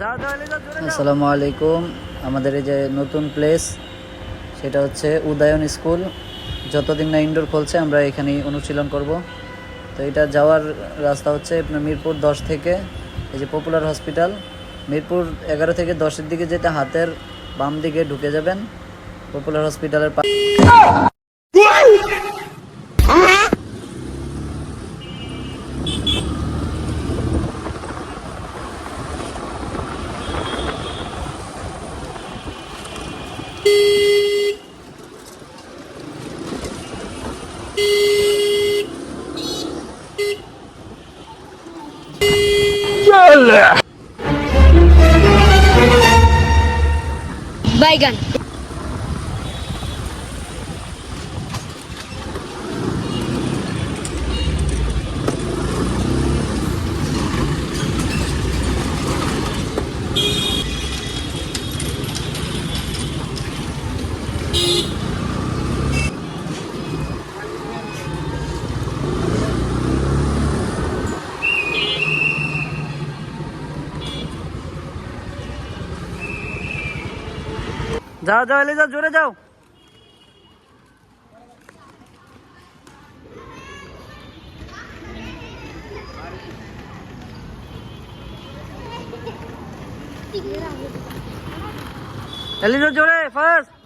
আসসালামু আলাইকুম। আমাদের এই যে নতুন প্লেস, সেটা হচ্ছে উদয়ন স্কুল। যতদিন না ইনডোর খুলছে আমরা এখানেই অনুশীলন করব। তো এটা যাওয়ার রাস্তা হচ্ছে আপনার মিরপুর 10 থেকে এই যে পপুলার হসপিটাল, মিরপুর 11 থেকে 10-এর দিকে যেতে হাতের বাম দিকে ঢুকে যাবেন পপুলার হসপিটালের बैगन। যাও যাও এলে যাও, জোরে যাও। এলে যাও জোরে, ফার্স্ট।